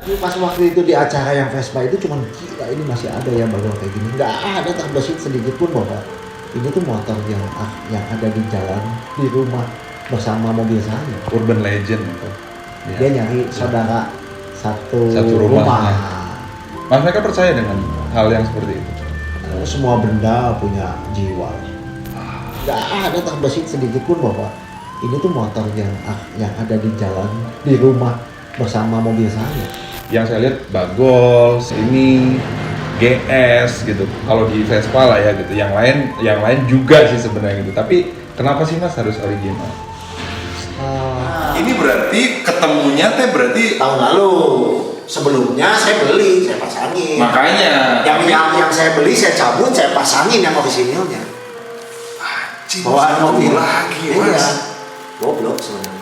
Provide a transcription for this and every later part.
Pas waktu itu di acara yang Vespa itu cuman gila ini masih ada ya bagol kayak gini. Nggak ada terbesit sedikit pun bahwa ini tuh motor yang ada di jalan di rumah bersama mobil saya. Urban legend itu. Dia nyari saudara satu rumahnya. rumah. Mas mereka percaya dengan hal yang seperti itu? Semua benda punya jiwa. Nggak ada terbesit sedikit pun bahwa ini tuh motor yang ada di jalan di rumah bersama mobil saya. Yang saya lihat bagol, ini GS gitu. Kalau di Vespa lah ya gitu. Yang lain juga sih sebenarnya gitu. Tapi kenapa sih Mas harus original? Ini berarti ketemunya berarti Tahun lalu. Sebelumnya saya beli, saya pasangin. makanya Yang saya beli saya cabut, saya pasangin yang orisinilnya. bawaan mobil lagi Iya. Mas. Goblok sebenarnya.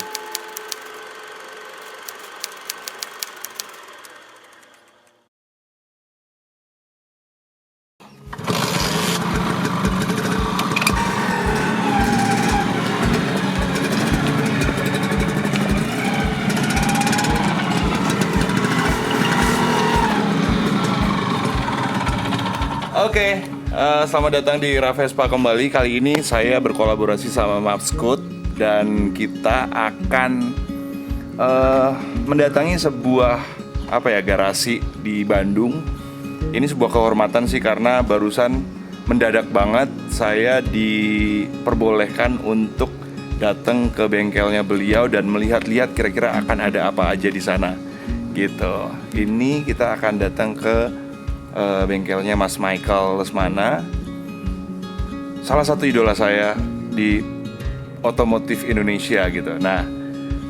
Oke, selamat datang di Ravespa kembali. Kali ini saya berkolaborasi sama Mapscoot dan kita akan mendatangi sebuah garasi di Bandung. Ini sebuah kehormatan sih karena barusan mendadak banget saya diperbolehkan untuk datang ke bengkelnya beliau dan melihat-lihat kira-kira akan ada apa aja di sana. Gitu. Ini kita akan datang ke bengkelnya Mas Michael Lesmana, salah satu idola saya di otomotif Indonesia gitu. Nah,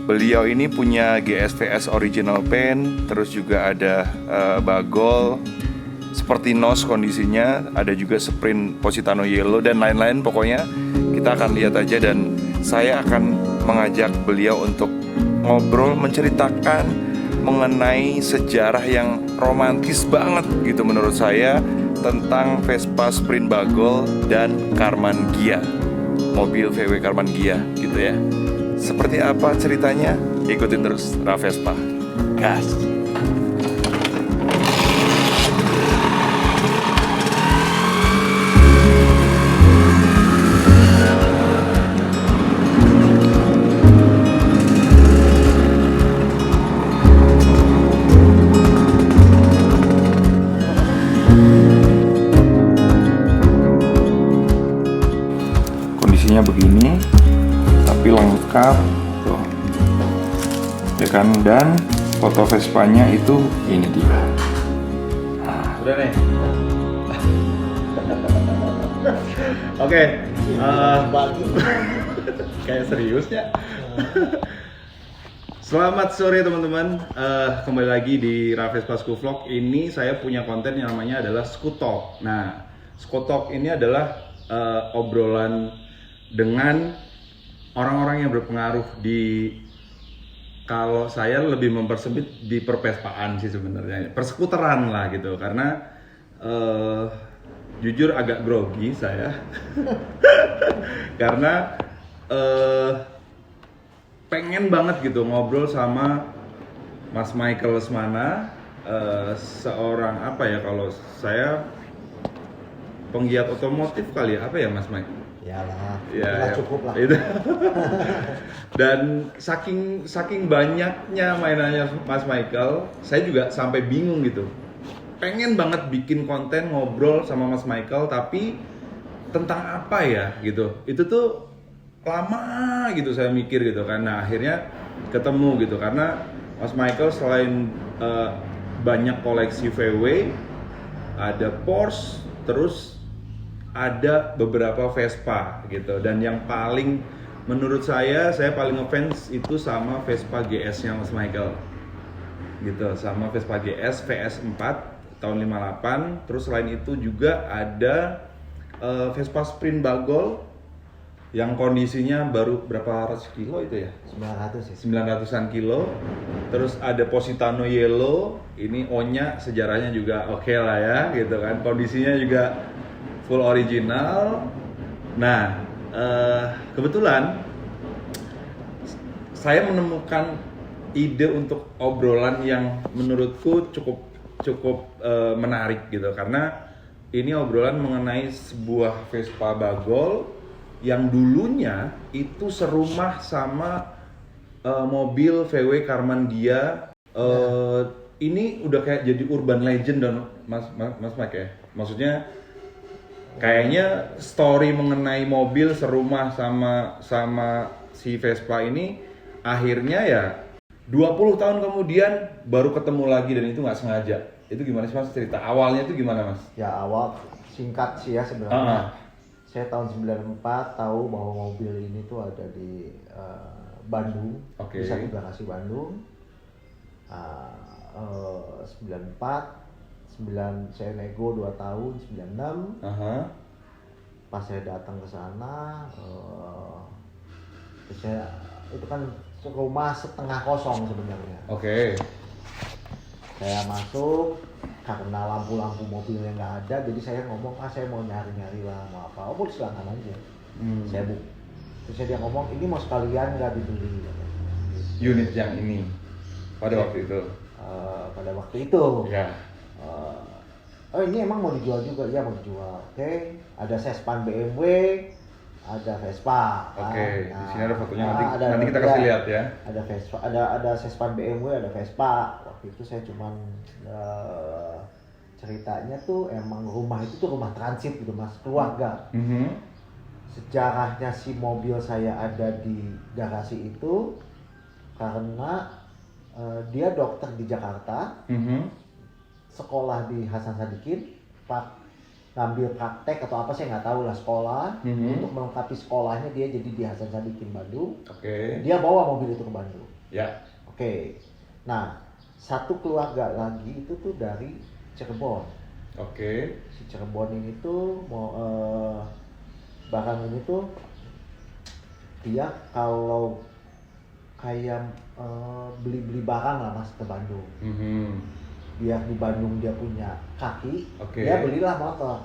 beliau ini punya GSVS Original Paint, terus juga ada bagol seperti NOS kondisinya, ada juga Sprint Positano Yellow dan lain-lain. Pokoknya kita akan lihat aja dan saya akan mengajak beliau untuk ngobrol, menceritakan mengenai sejarah yang romantis banget gitu menurut saya tentang Vespa Sprint Bagol dan Karmann Ghia, mobil VW Karmann Ghia gitu ya. Seperti apa ceritanya? Ikutin terus Ravespa. Gas. Begini tapi lengkap tuh ya kan, dan foto Vespanya itu ini dia. Sudah nih. Oke. Kayak serius ya. Selamat sore teman-teman. Kembali lagi di Ravespa School Vlog. Ini saya punya konten yang namanya adalah Scoot Talk. Nah, Scoot Talk ini adalah obrolan dengan orang-orang yang berpengaruh di, kalau saya lebih mempersempit di perpespaan sih sebenarnya, perskuteran lah gitu, karena jujur agak grogi saya karena pengen banget gitu ngobrol sama Mas Michael Lesmana, seorang kalau saya penggiat otomotif kali ya, apa ya Mas Mike? Yalah, Ya, cukup lah. Itu. Dan saking banyaknya mainannya Mas Michael, saya juga sampai bingung gitu. Pengen banget bikin konten ngobrol sama Mas Michael, tapi tentang apa ya gitu. Itu tuh lama gitu saya mikir gitu kan. Nah, akhirnya ketemu gitu karena Mas Michael selain banyak koleksi VW, ada Porsche, terus ada beberapa Vespa gitu, dan yang paling menurut saya paling ngefans itu sama Vespa GS-nya Mas Michael gitu, sama Vespa GS VS4 tahun 58. Terus selain itu juga ada Vespa Sprint Bagol yang kondisinya baru berapa ratus kilo itu ya? 900 ya. 900-an kilo. Terus ada Positano Yellow, ini O-nya sejarahnya juga oke lah ya gitu kan, kondisinya juga full original. Nah, kebetulan saya menemukan ide untuk obrolan yang menurutku cukup cukup menarik gitu, karena ini obrolan mengenai sebuah Vespa Bagol yang dulunya itu serumah sama mobil VW Karmandia. Ini udah kayak jadi urban legend dan Mas Mike ya. Maksudnya kayaknya story mengenai mobil serumah sama si Vespa ini akhirnya ya 20 tahun kemudian baru ketemu lagi dan itu nggak sengaja. Itu gimana sih Mas, cerita awalnya itu gimana Mas? Ya awal singkat sih ya sebenarnya. Saya tahun 94 tahu bahwa mobil ini tuh ada di Bandung, di satu garasi Bandung. 94, saya nego 2 tahun, 96. Pas saya datang ke sana, saya itu kan rumah setengah kosong sebenarnya. Saya masuk karena lampu-lampu mobilnya nggak ada, jadi saya ngomong saya mau nyari-nyari lah, mau apa, oh silakan aja. Saya buk. Terus dia ngomong ini mau sekalian nggak dibeli. Unit yang ini pada waktu itu. Pada waktu itu. Ya. Oh ini emang mau dijual juga, ya mau dijual. Oke. Ada Sespan BMW, ada Vespa. Di sini ada fotonya, ada, nanti kita kasih lihat ya. Ada Vespa, ada Sespan BMW, ada Vespa. Waktu itu saya cuman ceritanya tuh emang rumah itu tuh rumah transit gitu Mas, keluarga. Sejarahnya si mobil saya ada di garasi itu karena dia dokter di Jakarta, sekolah di Hasan Sadikin, ngambil praktek atau apa saya nggak tahu lah sekolah. Untuk melengkapi sekolahnya dia jadi di Hasan Sadikin Bandung. Dia bawa mobil itu ke Bandung. Nah satu keluarga lagi itu tuh dari Cirebon. Si Cirebon ini tuh mau barang ini tuh dia kalau kayak beli barang lah Mas ke Bandung. Biar di Bandung dia punya kaki, dia belilah motor.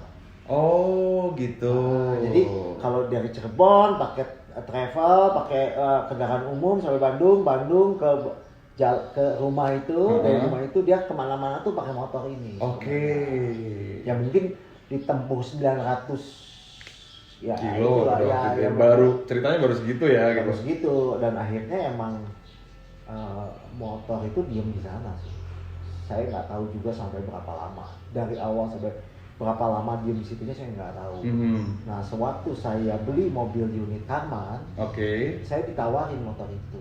Oh gitu. Jadi kalau dari Cirebon pakai travel, pakai kendaraan umum sampai Bandung ke rumah itu, dari rumah itu dia kemana-mana tuh pakai motor ini. Ya mungkin ditempuh 900 ya kilo ya, baru ceritanya baru segitu ya. Baru segitu dan akhirnya emang motor itu diem di sana sih. Saya nggak tahu juga sampai berapa lama, dari awal sampai berapa lama diem di situnya saya nggak tahu. Nah sewaktu saya beli mobil unit Karman, saya ditawarin motor itu.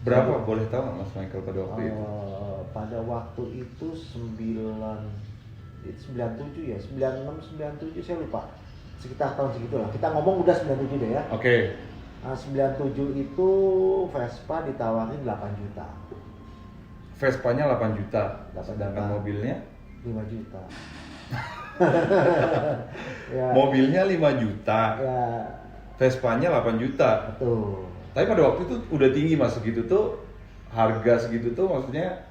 Berapa boleh tahu nggak Mas Michael pada waktu itu? Pada waktu itu 97 ya, 96, 97 saya lupa. Sekitar tahun segitu lah. Kita ngomong udah 97 deh ya. 97 itu Vespa ditawarin 8 juta. Vespanya 8 juta, sedangkan mobilnya 5 juta. Ya. Mobilnya 5 juta. Ya. Vespanya 8 juta. Betul. Tapi pada waktu itu udah tinggi Mas, segitu tuh harga segitu tuh maksudnya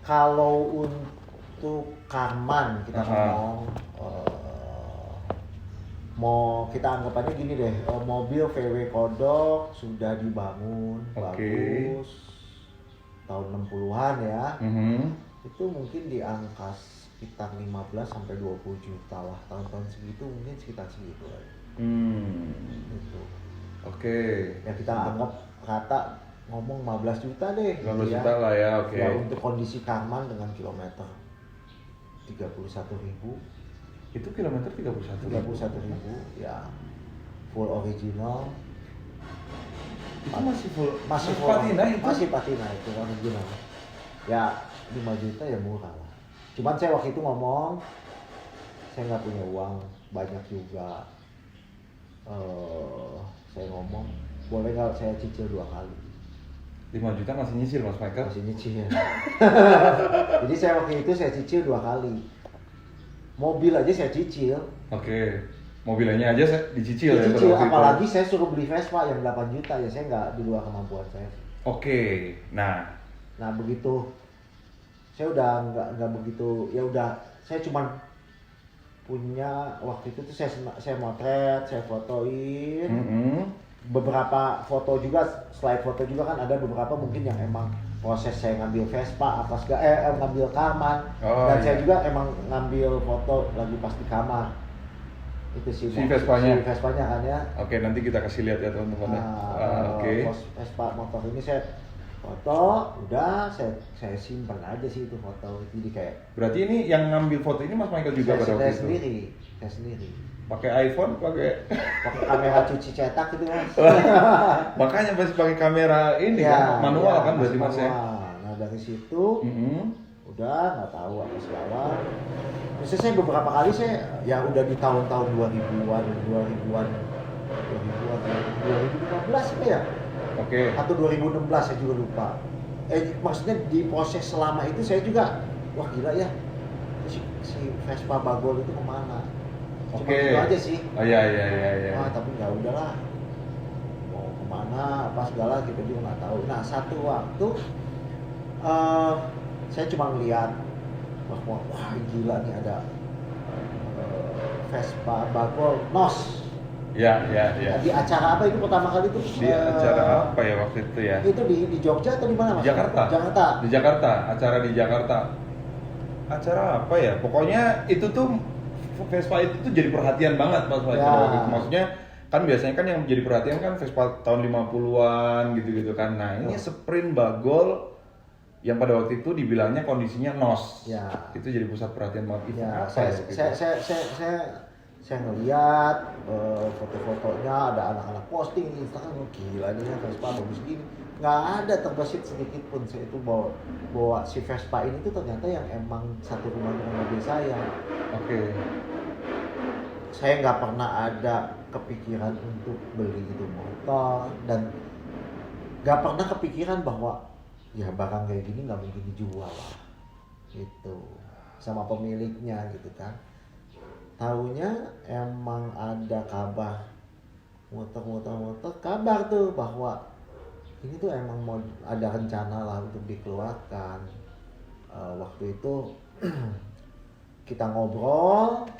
kalau untuk Karman kita ngomong mau kita anggapannya gini deh, mobil VW Kodok sudah dibangun bagus tahun 60-an ya. Itu mungkin di angka sekitar 15 sampai 20 juta lah, tahun-tahun segitu mungkin sekitar segitu lah. Gitu. Ya kita anggap rata ngomong 15 juta deh. 15 juta lah ya, Ya untuk kondisi Karman dengan kilometer 31.000. Itu kilometer 31.000 ya, full original. Itu masih full patina itu? Masih patina itu original. Ya 5 juta ya murah lah. Cuman saya waktu itu ngomong saya nggak punya uang banyak juga. Saya ngomong boleh nggak saya cicil 2 kali. 5 juta masih nyicil Mas Michael? Masih nyicil. Jadi saya waktu itu saya cicil 2 kali. Mobil aja saya cicil. Mobilnya aja dicicil ya. Dicicil, apalagi saya suruh beli Vespa yang 8 juta ya, saya nggak di luar kemampuan saya. Nah begitu saya udah nggak begitu, ya udah saya cuman punya waktu itu tuh saya motret, saya fotoin. beberapa foto juga, slide foto juga kan ada beberapa mungkin yang emang proses saya ngambil Vespa apa segala, ngambil Karman, dan saya juga emang ngambil foto lagi pas di kamar. Itu sih Si Vespanya kan ya. Oke, nanti kita kasih lihat ya teman-teman. Oke. Vespa motor ini saya foto, udah saya simpan aja sih itu foto. Jadi kayak Berarti ini yang ngambil foto ini Mas Michael juga pada waktu itu? saya sendiri. Pakai iPhone, pakai Kamera cuci cetak gitu Mas. makanya masih pakai kamera ini kan manual kan berarti Mas ya. Nah dari situ udah nggak tahu apa segala. Terus saya beberapa kali saya ya udah di tahun-tahun 2000-an 2015 apa ya? Oke. Atau 2016 saya juga lupa. Maksudnya di proses selama itu saya juga wah gila ya. Si Vespa Bagol itu kemana? Cuma gitu aja sih. Oh iya. Wah tapi nggak udahlah. Mau kemana apa segala kita juga nggak tahu. Nah satu waktu saya cuma ngeliat bahwa wah gila nih ada Vespa Bagol NOS. Ya. Di acara apa itu pertama kali itu? Di acara apa ya waktu itu ya? Itu di Jogja atau di mana Mas? Di Jakarta. Di Jakarta, acara di Jakarta. Acara apa ya? Pokoknya itu tuh Vespa itu tuh jadi perhatian banget Mas Michael waktu itu. Maksudnya kan biasanya kan yang jadi perhatian kan Vespa tahun 50-an gitu-gitu kan. Nah, ini Sprint Bagol yang pada waktu itu dibilangnya kondisinya NOS. Ya. Itu jadi pusat perhatian banget. Ya, saya ngeliat foto-fotonya ada anak-anak posting di Instagram, gila nih ya Vespa bagus gini. Nggak ada terbesit sedikit pun saya itu bawa si Vespa ini tuh ternyata yang emang satu rumah dengan mobil saya. Oke. Saya nggak pernah ada kepikiran untuk beli itu motor dan nggak pernah kepikiran bahwa ya barang kayak gini nggak mungkin dijual lah gitu sama pemiliknya gitu kan. Taunya emang ada kabar motor kabar tuh bahwa ini tuh emang mau ada rencana lah untuk dikeluarkan. Waktu itu kita ngobrol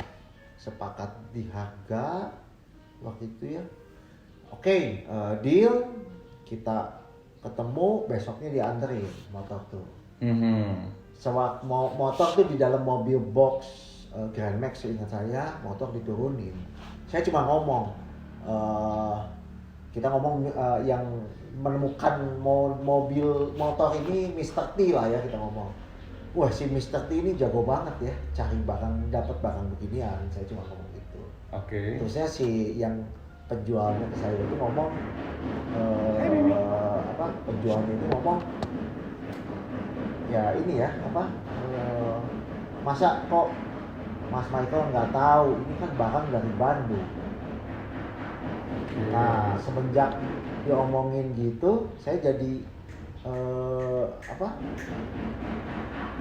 sepakat di harga waktu itu ya. Oke, deal, kita ketemu besoknya dianterin motor tuh. Motor tuh di dalam mobil box Grand Max seingat saya, motor diturunin. Saya cuma ngomong, kita ngomong yang menemukan mobil motor ini Mr. T lah ya kita ngomong. Wah si Mr. T ini jago banget ya, cari barang, dapat barang beginian. Saya cuma ngomong gitu. Oke. Terusnya si yang penjualnya ke saya itu ngomong, penjualnya itu ngomong, ya ini ya masa kok Mas Michael nggak tahu ini kan barang dari Bandung. Nah semenjak diomongin gitu, saya jadi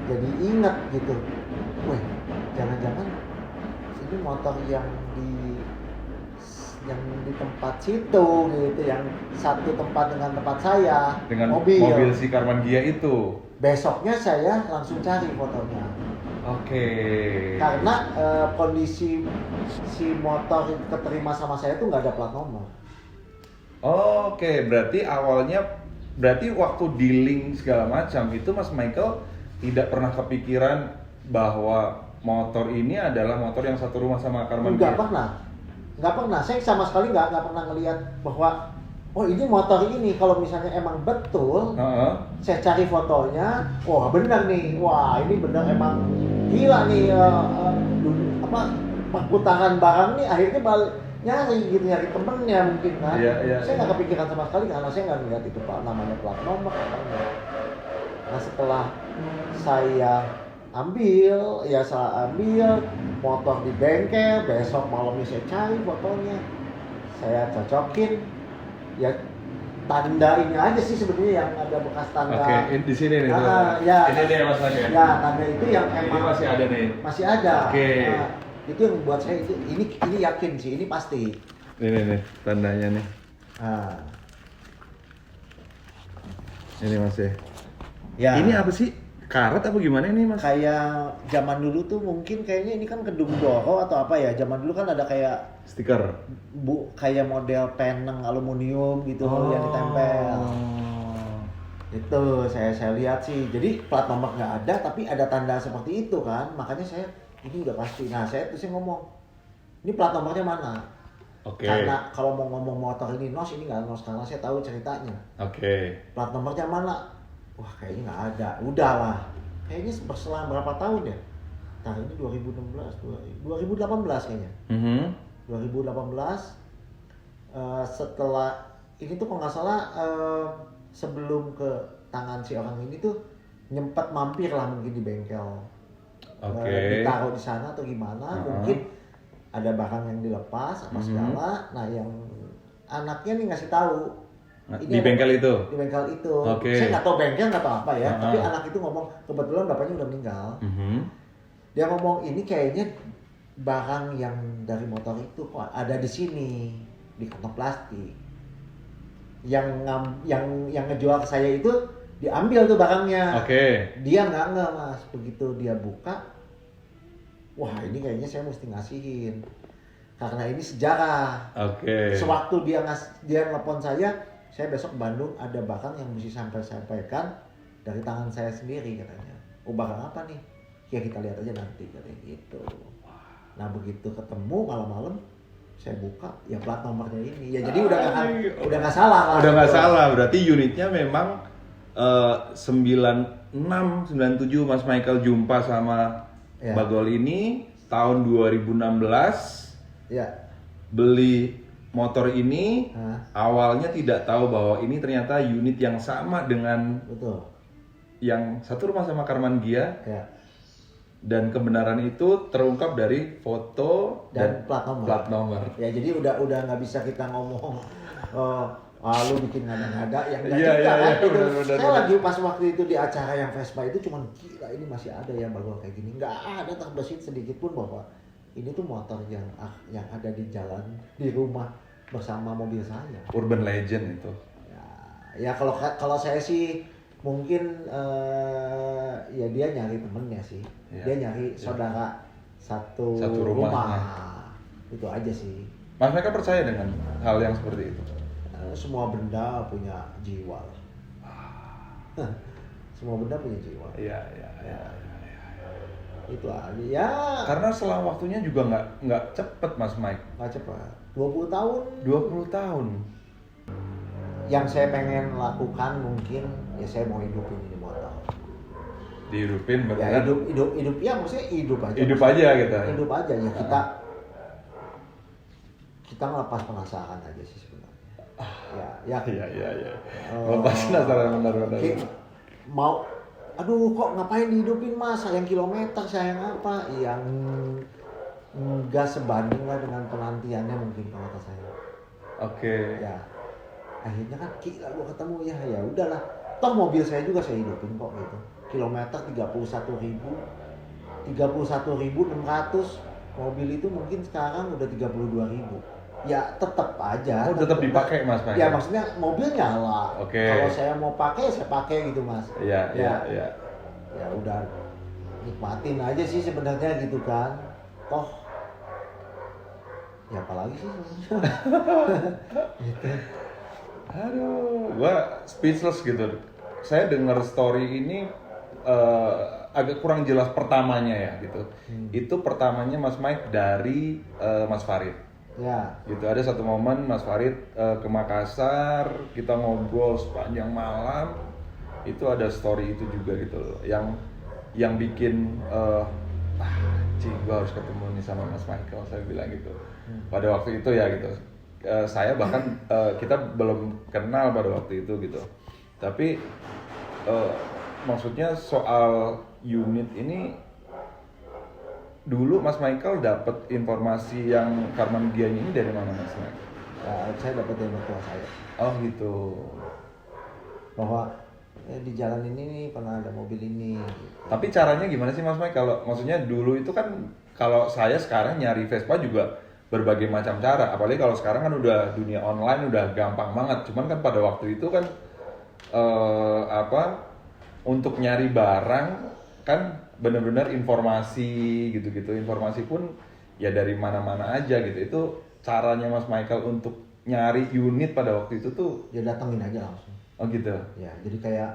jadi ingat gitu. Wih, jangan-jangan ini motor yang di tempat situ gitu, yang satu tempat dengan tempat saya dengan mobil si Karman Gia itu. Besoknya saya langsung cari fotonya. Oke. Karena kondisi si motor keterima sama saya tuh nggak ada plat nomor. Oke, berarti waktu dealing segala macam itu Mas Michael tidak pernah kepikiran bahwa motor ini adalah motor yang satu rumah sama Karman Gia? Nggak pernah. Saya sama sekali nggak pernah ngelihat bahwa oh ini motor ini, kalau misalnya emang betul, saya cari fotonya, wah benar nih, wah ini benar emang gila nih, perputaran barang nih akhirnya nyari temennya mungkin kan. Saya nggak kepikiran sama sekali karena saya nggak ngeliat itu namanya plat nomor apa enggak. Nah setelah saya ambil motor di bengkel, besok malamnya saya cari fotonya, saya cocokin. Ya tanda ini aja sih sebenarnya yang ada bekas tanda. Oke, di sini nih. Ini nih Mas Michael. Ya, tanda itu yang emang ini masih ada nih. Masih ada. Oke. Nah, itu yang buat saya itu ini yakin sih, ini pasti. Nih tandanya nih. Ini Mas ya. Ya. Ini apa sih? karet apa gimana ini mas? Kayak zaman dulu tuh mungkin kayaknya ini kan gedung Doro atau apa ya. Zaman dulu kan ada kayak Stiker. kayak model peneng aluminium gitu yang ditempel. Itu saya lihat sih. Jadi plat nomor nggak ada tapi ada tanda seperti itu kan. Makanya saya ini udah pasti. Nah saya ngomong, ini plat nomornya mana? Oke. Karena kalau mau ngomong motor ini nos, ini nggak nos karena saya tahu ceritanya. Oke. Plat nomornya mana? Wah kayaknya nggak ada. Udahlah. Kayaknya berselang berapa tahun ya? Nah ini 2018 kayaknya. 2018 setelah ini tuh kalau nggak salah sebelum ke tangan si orang ini tuh nyempet mampir lah mungkin di bengkel. Ditaruh di sana atau gimana, mungkin ada barang yang dilepas apa segala. Nah yang anaknya nih ngasih tahu di bengkel itu. Di bengkel itu. Oke. Saya nggak tahu bengkel nggak tahu apa ya, tapi anak itu ngomong kebetulan bapaknya udah meninggal. Dia ngomong ini kayaknya barang yang dari motor itu kok ada di sini di kantong plastik. Yang ngejual ke saya itu diambil tuh barangnya. Dia nggak mas, begitu dia buka, wah ini kayaknya saya mesti ngasihin karena ini sejarah. Sewaktu dia nelpon saya besok ke Bandung ada barang yang mesti sampaikan dari tangan saya sendiri katanya. Oh barang apa nih? Ya kita lihat aja nanti katanya gitu. Nah begitu ketemu malam-malam saya buka ya plat nomornya ini ya jadi udah nggak salah. Udah nggak salah, berarti unitnya memang 96 97 Mas Michael jumpa sama Bagol ini tahun 2016. Ya. Beli motor ini awalnya tidak tahu bahwa ini ternyata unit yang sama dengan yang satu rumah sama Karman Gia. Ya. Dan kebenaran itu terungkap dari foto dan plat nomor. Ya jadi udah nggak bisa kita ngomong lu bikin ngada-ngada yang kan. Saya lagi pas waktu itu di acara yang Vespa itu cuman gila ini masih ada yang Bagol kayak gini. Nggak ada terbesit sedikit pun bahwa ini tuh motor yang ada di jalan di rumah bersama mobil saya. Urban legend itu. Ya kalau saya sih mungkin ya dia nyari temennya sih. Dia nyari saudara satu rumah. Itu aja sih. Mas mereka percaya dengan hal yang seperti itu? Semua benda punya jiwa lah. Semua benda punya jiwa. Iya. Itu aja ya. Karena selang waktunya juga nggak cepet Mas Mike. Nggak cepet. 20 tahun. 20 tahun. Yang saya pengen lakukan mungkin ya saya mau hidupin ini motor. Dihidupin benar. Ya hidup ya maksudnya hidup aja. Hidup aja gitu. Hidup aja ya kita ngelepas penasaran aja sih sebenarnya. Iya. Lepas penasaran benar. Mau aduh kok ngapain dihidupin mas, sayang kilometer, sayang apa, yang nggak sebanding lah dengan penantiannya mungkin kalau kata saya. Ya akhirnya kan gila gua ketemu ya udahlah, toh mobil saya juga saya hidupin kok gitu, kilometer 31.600, mobil itu mungkin sekarang udah 32.000. Ya tetap aja. Tetap dipakai mas. Ya maksudnya mobil nyala. Kalau saya mau pakai saya pakai gitu mas. Iya. Ya udah nikmatin aja sih sebenarnya gitu kan. Toh ya apalagi sih gitu. Aduh, gua speechless gitu. Saya dengar story ini agak kurang jelas pertamanya ya gitu. Itu pertamanya Mas Mike dari Mas Farid. Ya. Gitu ada satu momen Mas Farid ke Makassar, kita ngobrol sepanjang malam. Itu ada story itu juga gitu loh. Yang bikin gua harus ketemu nih sama Mas Michael, saya bilang gitu. Pada waktu itu ya gitu. Saya bahkan kita belum kenal pada waktu itu gitu. Tapi maksudnya soal unit ini dulu Mas Michael dapat informasi yang Karman Gia ini dari mana Mas Michael? Saya dapat dari mertua saya. Oh gitu. Bahwa di jalan ini nih pernah ada mobil ini. Gitu. Tapi caranya gimana sih Mas Mike? Kalau maksudnya dulu itu kan kalau saya sekarang nyari Vespa juga berbagai macam cara. Apalagi kalau sekarang kan udah dunia online udah gampang banget. Cuman kan pada waktu itu kan untuk nyari barang kan benar-benar informasi gitu-gitu, informasi pun ya dari mana-mana aja gitu. Itu caranya Mas Michael untuk nyari unit pada waktu itu tuh. Ya datengin aja langsung. Oh gitu. Ya, jadi kayak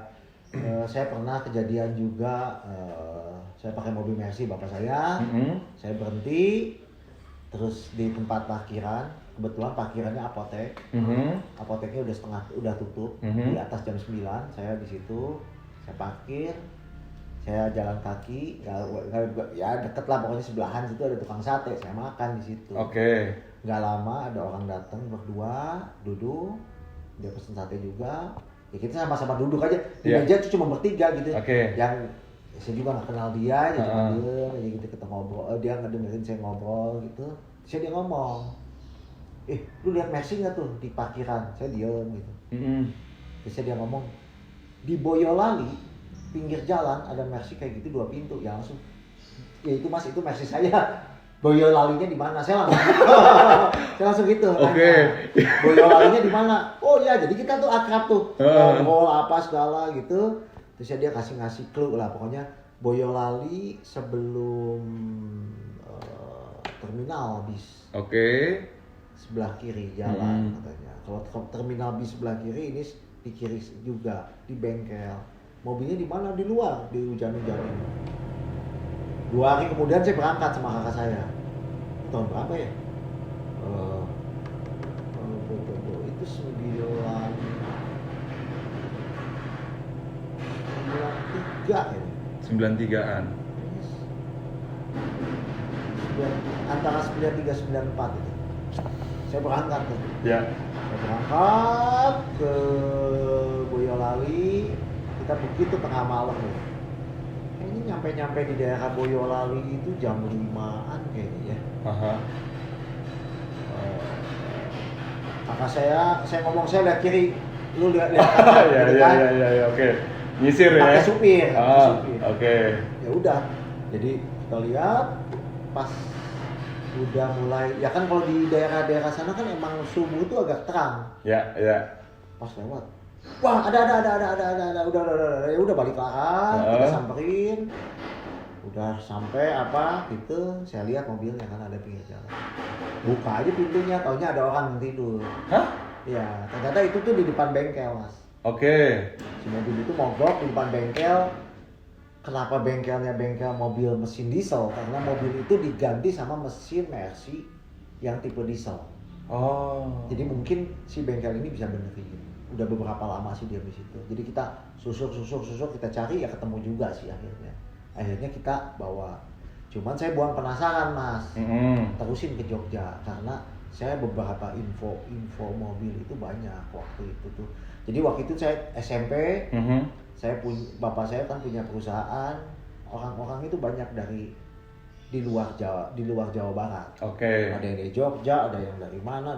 saya pernah kejadian juga, saya pakai mobil Mercy bapak saya, saya berhenti, terus di tempat parkiran, kebetulan parkirannya apotek, apoteknya udah tutup, di atas jam 9, saya di situ, saya parkir, saya jalan kaki, ya deket lah pokoknya sebelahan situ ada tukang sate, saya makan di situ. Oke. Nggak lama ada orang datang berdua, duduk, dia pesen sate juga. Ya kita sama-sama duduk aja di meja itu cuma bertiga gitu. Yang saya juga nggak kenal dia, ya cuma diem aja gitu, kita ngobrol. Dia ngedengerin saya ngobrol gitu. Terus dia ngomong, lu lihat Mercy nggak tuh di parkiran? Saya diem gitu. Terus dia ngomong, di Boyolali pinggir jalan ada Mercy kayak gitu 2 pintu. Ya langsung, ya itu Mas, itu Mercy saya. Boyolalinya di mana? Saya langsung gitu. Oke. Boyolalinya di mana? Oh iya, jadi kita tuh akrab tuh. Ngobrol apa segala gitu. Terus dia ngasih clue lah, pokoknya Boyolali sebelum terminal bis. Oke. Sebelah kiri jalan katanya. Kalau terminal bis sebelah kiri, ini di kiri juga di bengkel. Mobilnya di mana? Di luar, di hujan-hujan. 2 hari kemudian saya berangkat sama kakak saya. Tahun berapa ya? Itu 93 ya? 93-an. Antara 93 94 itu. Saya berangkat tuh. Ya. Saya berangkat ke Boyolali. Kita begitu tengah malam ya. Ini nyampe di daerah Boyolali itu jam 5-an kayaknya ya. Kakak saya ngomong, saya lihat kiri, lu lihat kanan, ya, oke. Nyisir ya. Pakai supir. Oke. Ya udah. Jadi kita lihat pas udah mulai, ya kan kalau di daerah-daerah sana kan emang subuh tuh agak terang. Ya. Pas lewat, wah ada, udah balik ke arah, kita samperin, udah sampai apa gitu, saya lihat mobilnya kan ada pinggir jalan, buka aja pintunya, taunya ada orang yang tidur. Hah? Ya, ternyata itu tuh di depan bengkel Mas. Oke. Si mobil itu mogok di depan bengkel. Kenapa bengkelnya bengkel mobil mesin diesel? Karena mobil itu diganti sama mesin Mercy yang tipe diesel. Oh. Jadi mungkin si bengkel ini bisa benerin. Udah beberapa lama sih dia di situ. Jadi kita susuk kita cari, ya ketemu juga sih akhirnya. Akhirnya kita bawa. Cuman saya buang penasaran Mas. Terusin ke Jogja karena saya beberapa info mobil itu banyak waktu itu tuh. Jadi waktu itu saya SMP, bapak saya kan punya perusahaan. Orang-orang itu banyak dari di luar Jawa Barat. Oke. Ada yang dari Jogja, ada yang dari mana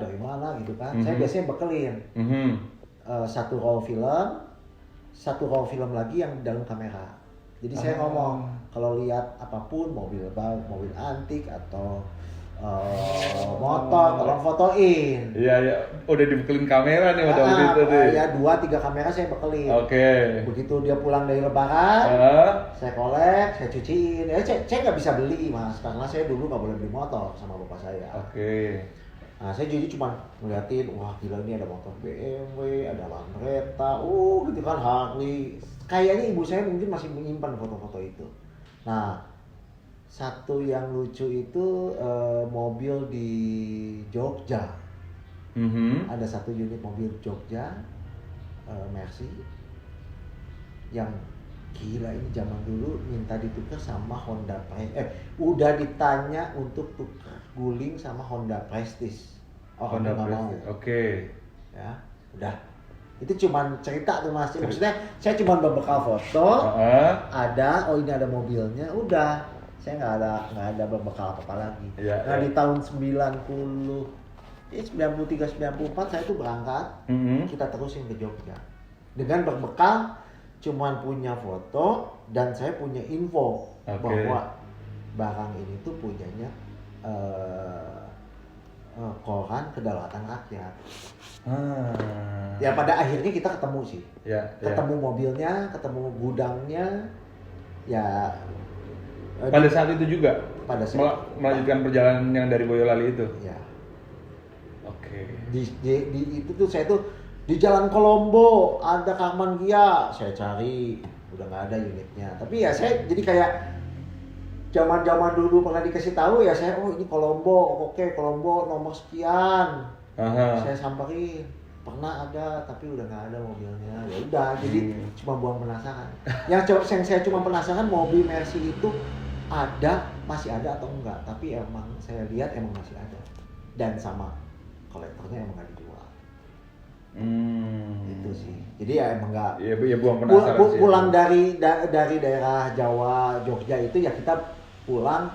gitu kan. Saya biasanya bekelin. Satu roll film lagi yang dalam kamera. Jadi saya ngomong, kalau lihat apapun, mobil antik atau motor, tolong fotoin. Iya, udah dibekelin kamera nih pada waktu itu tuh. Ya 2-3 kamera saya bekelin. Oke. Begitu dia pulang dari Lebaran, saya kolek, saya cuciin. Saya nggak bisa beli Mas, karena saya dulu nggak boleh beli motor sama bapak saya. Oke. Nah saya jadi cuma ngeliatin, wah gila ini ada motor BMW, ada Lambretta, gitu kan, Harley. Kayaknya ibu saya mungkin masih menyimpan foto-foto itu. Nah, satu yang lucu itu mobil di Jogja. Ada satu unit mobil Jogja, Mercy, yang gila ini zaman dulu minta ditukar sama Honda udah ditanya untuk tukar guling sama Honda Prestige. Honda Prestige. Oke. Ya, udah. Itu cuman cerita tuh Mas. Maksudnya saya cuma berbekal foto, ada, ini ada mobilnya, udah. Saya nggak ada berbekal apa-apa lagi. Nah di tahun 93-94 saya tuh berangkat, kita terusin ke Jogja dengan berbekal cuman punya foto dan saya punya info bahwa barang ini tuh punyanya koran kedaulatan rakyat. Ah. Ya pada akhirnya kita ketemu sih. Ya, Ketemu mobilnya, ketemu gudangnya. Ya pada saat itu juga pada saat melanjutkan perjalanan yang dari Boyolali itu. ya Oke. di itu tuh saya tuh di Jalan Kolombo ada Karman Gia, saya cari udah nggak ada unitnya. Tapi ya saya jadi kayak zaman dulu pernah dikasih tahu ya saya, oh ini Kolombo, oke Kolombo nomor sekian. Aha. Saya samperin, pernah ada tapi udah nggak ada mobilnya. Ya udah, jadi cuma buang penasaran. Yang saya cuma penasaran mobil Mercy itu masih ada atau enggak. Tapi emang saya lihat emang masih ada. Dan sama kolektornya emang nggak dijual. Itu sih. Jadi ya emang nggak. Ya buang penasaran sih. Pulang dari daerah Jawa, Jogja itu ya kita pulang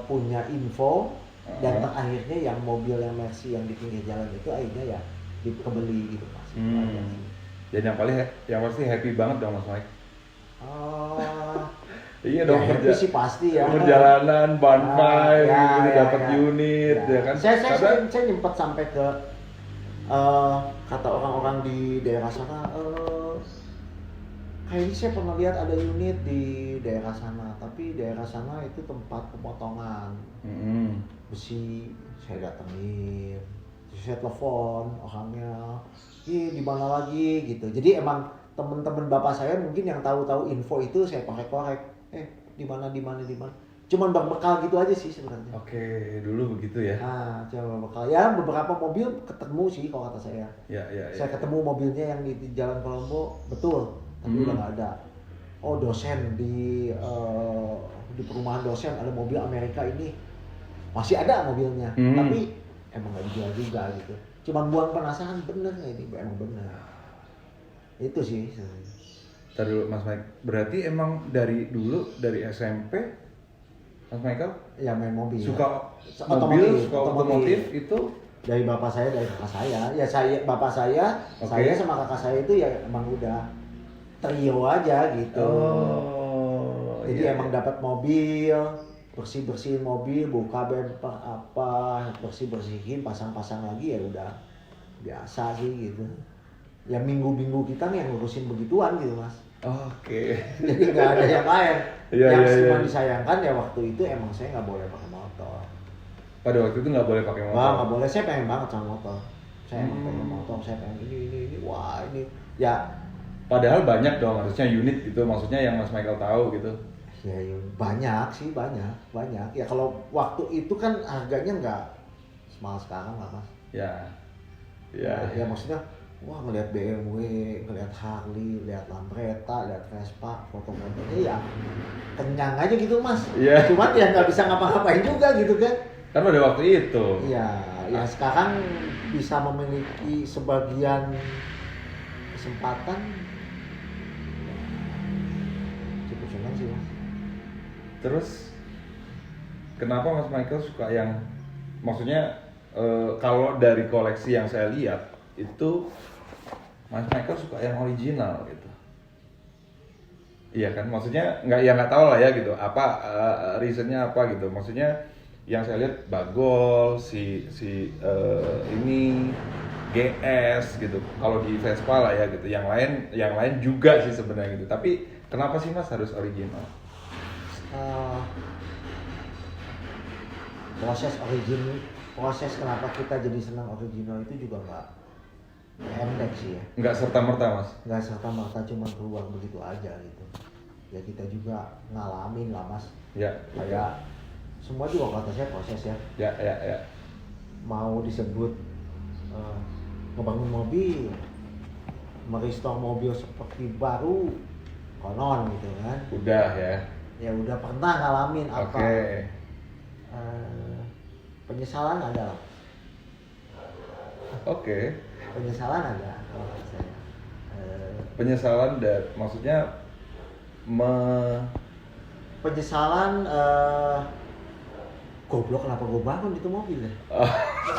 punya info. Dan akhirnya yang mobil yang Mercy yang di pinggir jalan itu akhirnya ya dikebeli gitu Mas. Dan yang pasti happy banget dong Mas Mike. Iya Ya dong, happy sih pasti ya. perjalanan bonfire gitu, ya, dapat unit ya kan. Saya nyempet sampai ke kata orang-orang di daerah sana, kayaknya saya pernah lihat ada unit di daerah sana, tapi daerah sana itu tempat pemotongan besi. Saya datengin, terus saya telepon orangnya, di mana lagi gitu. Jadi emang temen-temen bapak saya mungkin yang tahu-tahu info itu saya korek-korek, di mana. Cuman berbekal gitu aja sih sebenarnya. Oke, dulu begitu ya. Cuma berbekal. Ya beberapa mobil ketemu sih kalau kata saya. Ya. Saya ketemu mobilnya yang di Jalan Kolombo, betul, tapi udah nggak ada. Oh dosen di perumahan dosen ada mobil Amerika ini, masih ada mobilnya, tapi emang nggak dijual juga gitu. Cuman buang penasaran, bener nggak ini? Emang bener. Itu sih. Ntar dulu Mas Mike, berarti emang dari dulu dari SMP Mas Michael Ya main mobil. suka Otomotif, suka otomotif itu dari bapak saya, dari kakak saya. Ya bapak saya, saya sama kakak saya itu ya emang udah trio aja gitu. Jadi iya. emang dapat mobil, bersihin mobil, buka bumper apa, bersihin, pasang lagi, ya udah biasa sih gitu. Ya minggu kita nih yang ngurusin begituan gitu Mas. Oke. Jadi nggak ada yang lain. Yang cuma Iya. disayangkan ya waktu itu emang saya nggak boleh pakai motor. Pada waktu itu nggak boleh pakai motor. Nggak boleh. Saya pengen banget sama motor. Saya emang pengen motor. Saya pengen ini. Wah ini ya. Padahal banyak dong harusnya unit gitu. Maksudnya yang Mas Michael tahu gitu. Ya banyak sih banyak. Ya kalau waktu itu kan harganya nggak semahal sekarang lah Mas. Ya. Ya maksudnya. Wah ngeliat BMW, ngeliat Harley, lihat Lambretta, lihat Vespa, foto-fotonya ya kenyang aja gitu Mas. Iya. Cuman ya nggak bisa ngapa-ngapain juga gitu kan. Kan pada waktu itu. Iya, ya sekarang bisa memiliki sebagian kesempatan. Cukup senang sih Mas. Terus kenapa Mas Michael suka yang, maksudnya kalau dari koleksi yang saya lihat itu Mas Michael suka yang original gitu. Iya kan, maksudnya nggak tahu lah ya gitu. Apa reasonnya apa gitu? Maksudnya yang saya lihat Bagol, ini GS gitu. Kalau di Vespa lah ya gitu. Yang lain juga sih sebenarnya gitu. Tapi kenapa sih Mas harus original? Proses kenapa kita jadi senang original itu juga nggak pendek sih ya. Nggak serta-merta Mas? Nggak serta-merta cuma keluar begitu aja gitu. Ya kita juga ngalamin lah Mas. Ya. Kayak semua juga kata saya proses ya. Ya. Mau disebut ngebangun mobil, merestore mobil seperti baru, konon gitu kan. Udah ya. Ya udah pernah ngalamin apa. Oke. Penyesalan ada lah. Oke. Penyesalan ada kalau kata saya. Penyesalan dan maksudnya Penyesalan goblok kenapa gue bangun itu mobil ya.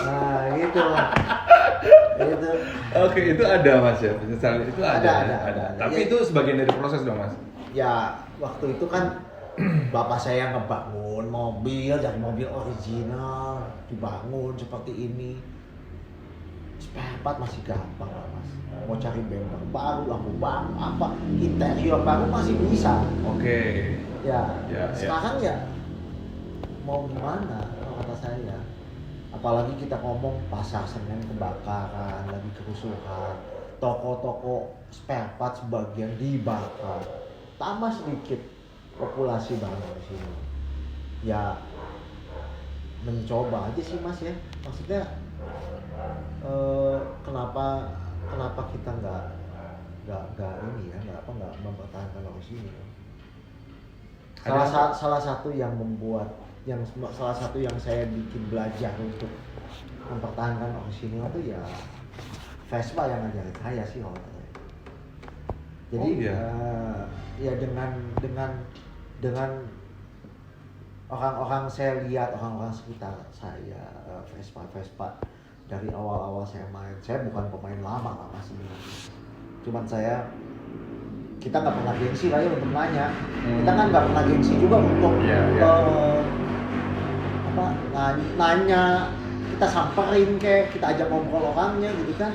Nah gitu gitu. Oke, itu ada Mas ya, penyesalan itu ada. Ada. Tapi Ya, itu sebagian dari proses dong Mas. ya waktu itu kan bapak saya ngebangun mobil dari mobil original dibangun seperti ini. Spare part masih gampang lah mas. Mau cari bemper baru, lampu baru, apa interior baru masih bisa. Oke. Ya, Ya, sekarang ya mau gimana kalau kata saya. Apalagi kita ngomong pasar Senen kebakaran, lagi kerusuhan, toko-toko spare part sebagian dibakar. Tambah sedikit populasi baru di sini. Ya mencoba aja sih mas ya. Maksudnya kenapa kita nggak ini ya nggak mempertahankan lokasi ini. Salah satu yang saya bikin belajar untuk mempertahankan lokasi ini itu ya Vespa yang ngajarin saya sih kalau saya. Jadi ya dengan orang-orang saya lihat, orang-orang sekitar saya Vespa dari awal-awal saya main. Saya bukan pemain lama sebenarnya. Cuman kita nggak pernah gengsi lah ya untuk nanya. Kita kan nggak pernah gengsi juga untuk nanya. Kita samperin kita ajak ngobrol orangnya gitu kan.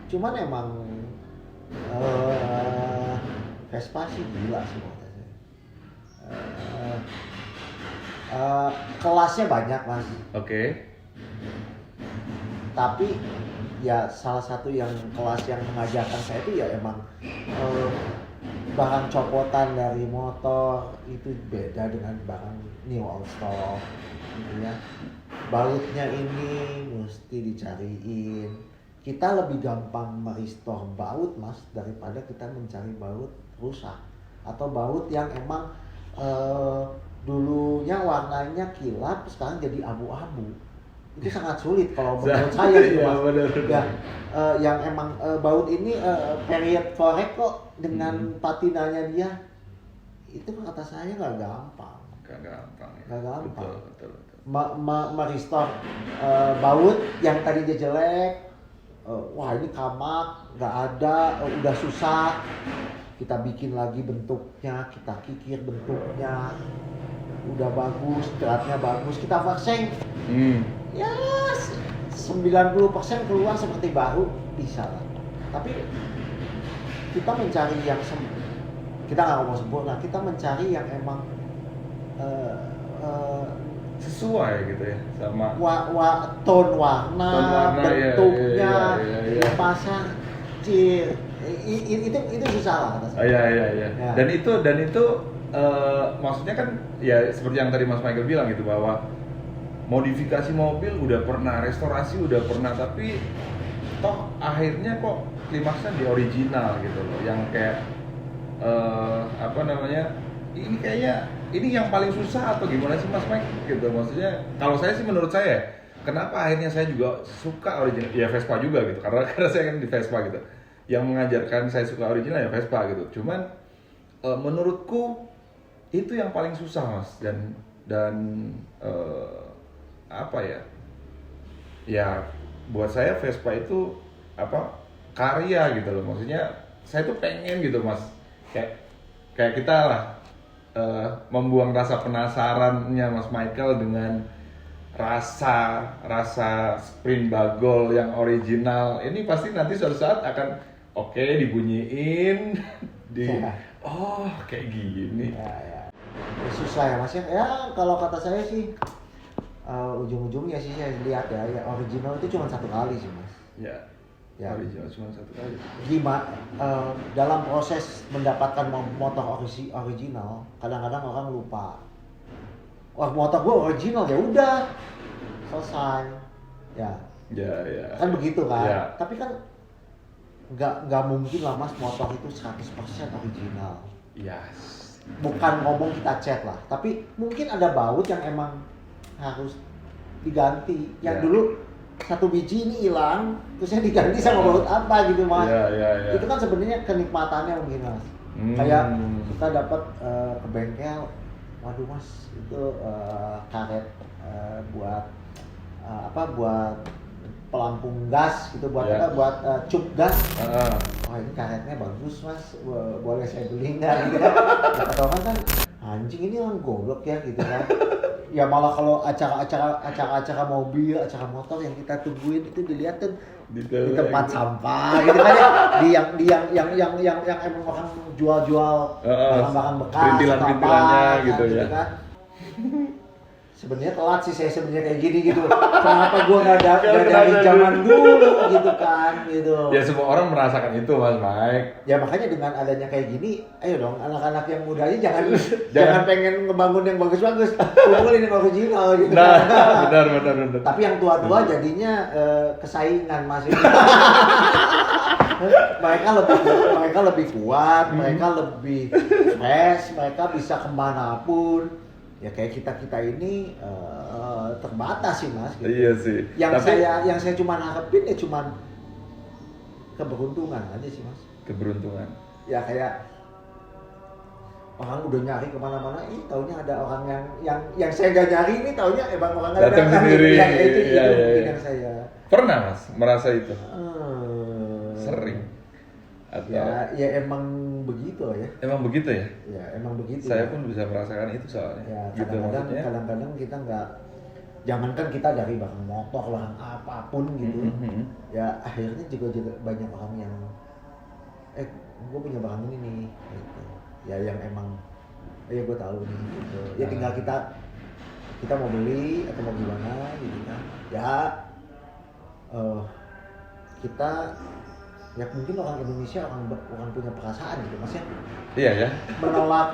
Cuman emang Vespa sih gila sih menurut saya. Kelasnya banyak mas. Oke. Tapi ya salah satu yang kelas yang mengajarkan saya itu ya emang barang copotan dari motor itu beda dengan barang new old stock gitu ya. Bautnya ini mesti dicariin. Kita lebih gampang merestore baut mas daripada kita mencari baut rusak atau baut yang emang dulunya warnanya kilap sekarang jadi abu-abu. Itu sangat sulit kalau menurut saya gitu mas. Ya, yang emang baut ini period korek kok dengan patinanya dia itu kata saya nggak gampang. Nggak gampang. Betul. Merestore baut yang tadinya jelek, wah ini kamak nggak ada, udah susah. Kita bikin lagi bentuknya, kita kikir bentuknya, udah bagus, dratnya bagus, kita vaksing. Ya 90% keluar seperti baru bisa lah. Tapi kita mencari yang kita nggak ngomong sempurna, kita mencari yang emang sesuai gitu ya sama tone warna, bentuknya, dipasang, itu susah lah kata saya. Iya. Ya. Dan itu maksudnya kan ya seperti yang tadi Mas Michael bilang gitu bahwa modifikasi mobil udah pernah, restorasi udah pernah, tapi toh akhirnya kok klimaksnya di original gitu loh, yang kayak ini kayaknya ini yang paling susah atau gimana sih Mas Mike gitu. Maksudnya kalau saya sih menurut saya kenapa akhirnya saya juga suka original ya Vespa juga gitu, karena saya kan di Vespa gitu, yang mengajarkan saya suka original ya Vespa gitu. Cuman menurutku itu yang paling susah Mas, dan ya buat saya Vespa itu karya gitu loh. Maksudnya saya tuh pengen gitu Mas, kayak kita lah membuang rasa penasarannya Mas Michael dengan rasa sprint bagol yang original. Ini pasti nanti suatu saat akan dibunyiin kayak gini. Ya. Susah ya Mas ya. Ya kalau kata saya sih ujung-ujungnya sih saya lihat ya original itu cuma satu kali sih Mas. Ya. Original cuma satu kali. Gimana dalam proses mendapatkan motor original, kadang-kadang orang lupa. Wah, motor gua original ya udah selesai. Ya. Kan begitu kan. Ya. Tapi kan nggak mungkin lah Mas motor itu 100% original. Yes. Bukan ngomong kita cat lah, tapi mungkin ada baut yang emang harus diganti. Yang dulu satu biji ini hilang, terusnya diganti sama baut apa gitu Mas. Ya. Itu kan sebenarnya kenikmatannya mungkin Mas. Kayak kita dapat ke bengkel, waduh Mas itu karet buat pelampung gas gitu, buat cup gas. Wah ini karetnya bagus Mas, boleh saya beli nggak gitu. Kata orang kan anjing ini orang goblok ya gitu kan. Ya malah kalau acara mobil, acara motor yang kita tungguin itu dilihat tuh di tempat sampah gitu kan ya. Di yang emang orang jual-jual barang-barang bekas, perintilan-perintilannya gitu ya. Kan. Sebenarnya telat sih saya sebenarnya kayak gini gitu. Kenapa gua nggak dari zaman dulu gitu kan gitu. Ya semua orang merasakan itu Mas Mike. Ya makanya dengan adanya kayak gini, ayo dong anak-anak yang muda aja jangan pengen ngebangun yang bagus-bagus, kumpulin yang original gitu. Nah, benar. Tapi yang tua-tua jadinya kesaingan Mas. mereka lebih kuat, mereka lebih fresh, mereka bisa kemanapun. Ya kayak kita ini terbatas sih Mas. Gitu. Iya sih. Yang saya cuma harapin ya cuma keberuntungan aja sih Mas. Keberuntungan. Ya kayak orang udah nyari kemana-mana, taunya ada orang yang saya nggak nyari ini, taunya bang orang nggak datang sendiri. Ya, itu ya. mungkin yang saya pernah Mas merasa itu. Sering. Atau ya emang begitu ya. Emang begitu ya? Ya emang begitu. Saya pun bisa merasakan itu soalnya. Ya, gitu maksudnya. kadang-kadang kita nggak, jangankan kita dari barang motor, barang apapun gitu. Ya akhirnya juga banyak orang yang gue punya barang ini nih gitu. Ya yang emang gue tahu nih gitu. Ya tinggal kita mau beli atau mau gimana gitu kan. Ya kita ya mungkin orang Indonesia orang punya perasaan gitu Mas ya. Iya ya.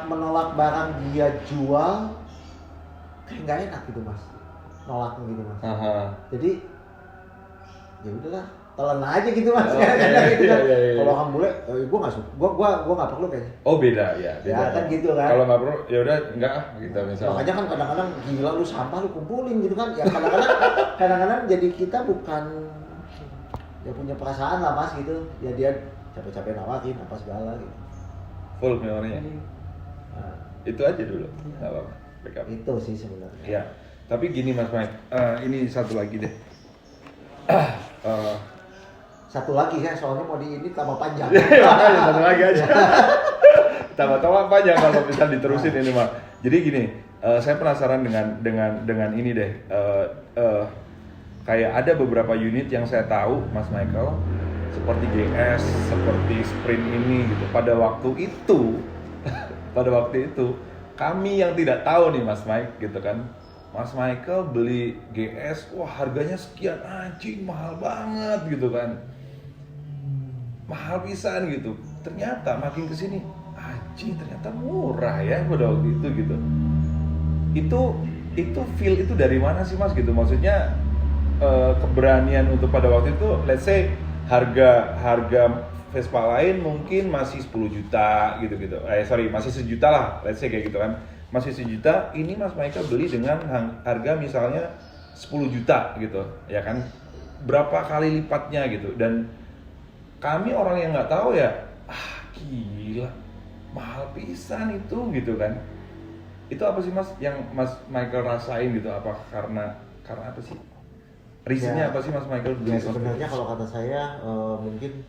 Menolak barang dia jual kayak nggak enak gitu Mas. Nolaknya gitu Mas. Jadi ya udahlah, telan aja gitu Mas. Gitu kan. Kalau orang bule, gue nggak suka, gue nggak perlu kayaknya. Oh beda ya. Beda. Ya kan gitu kan. Kalau nggak perlu, ya udah enggak gitu misalnya. Makanya kan kadang-kadang gila lu sampah lu kumpulin gitu kan. Ya kadang-kadang jadi kita bukan ya punya perasaan lah Mas gitu. Ya dia capek-capek nawarin apa segala gitu. Full memorinya. Itu aja dulu. Nggak apa-apa. Backup. Itu sih sebenarnya. Ya. Tapi gini Mas Mike, ini satu lagi deh. Satu lagi ya, soalnya mau di ini tambah panjang. Satu lagi aja. Tambah panjang kalau bisa diterusin ini Mas. Jadi gini, saya penasaran dengan ini deh. Kayak ada beberapa unit yang saya tahu Mas Michael, seperti GS, seperti Sprint ini gitu. Pada waktu itu kami yang tidak tahu nih Mas Mike gitu kan. Mas Michael beli GS, wah harganya sekian, anjing mahal banget gitu kan. Mahal pisan gitu. Ternyata makin kesini, anjing ternyata murah ya pada waktu itu gitu. Itu feel itu dari mana sih Mas gitu? Maksudnya keberanian untuk pada waktu itu, let's say harga Vespa lain mungkin masih 10 juta gitu-gitu. Masih 1 juta lah, let's say kayak gitu kan. Masih 1 juta, ini Mas Michael beli dengan harga misalnya 10 juta gitu, ya kan? Berapa kali lipatnya gitu. Dan kami orang yang nggak tahu ya, gila, mahal pisan itu gitu kan. Itu apa sih Mas yang Mas Michael rasain gitu? Apa karena apa sih? Reasonnya apa sih Mas Michael beli? Ya sebenarnya kalau kata saya mungkin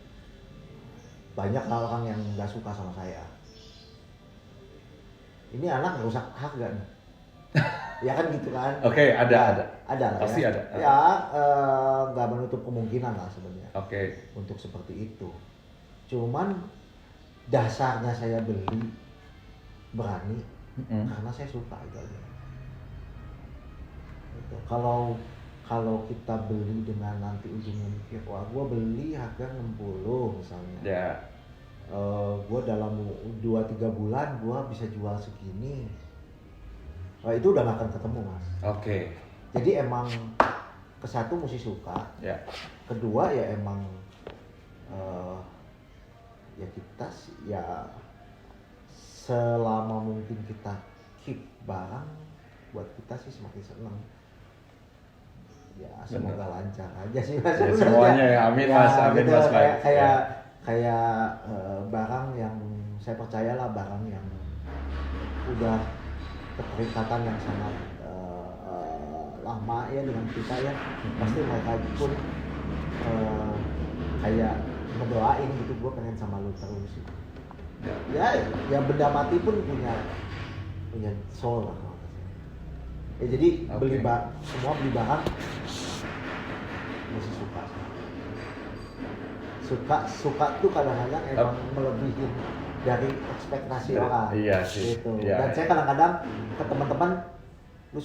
banyak orang yang nggak suka sama saya. Ini anak rusak harga nih. Ya kan gitu kan. Oke, ada lah pasti ya. ada. Ya nggak menutup kemungkinan lah sebenarnya. Oke. Untuk seperti itu. Cuman dasarnya saya beli berani karena saya suka itu aja. Gitu. Kalau kita beli dengan nanti ujungnya mikir, wah gue beli harga 60 misalnya. Ya. Gue dalam 2-3 bulan gue bisa jual segini. Itu udah gak akan ketemu Mas. Oke. Jadi emang kesatu mesti suka. Ya. Kedua ya emang ya kita ya selama mungkin kita keep barang, buat kita sih semakin senang. Ya semoga lancar aja sih Mas. Ya, semuanya ya, amin Mas, amin gitu, Mas. Kayak barang yang saya percayalah, barang yang udah keterikatan yang sangat lama ya dengan kita ya, pasti mereka pun kayak ngedoain gitu, gue pengen sama lu terus. Ya benda mati pun punya soul lah kalau kata saya. Ya jadi Oke. semua beli bahan mesti suka tuh kadang-kadang emang melebihi dari ekspektasi orang. Iya sih. Gitu. Iya, Dan iya. saya kadang-kadang ke teman-teman, lu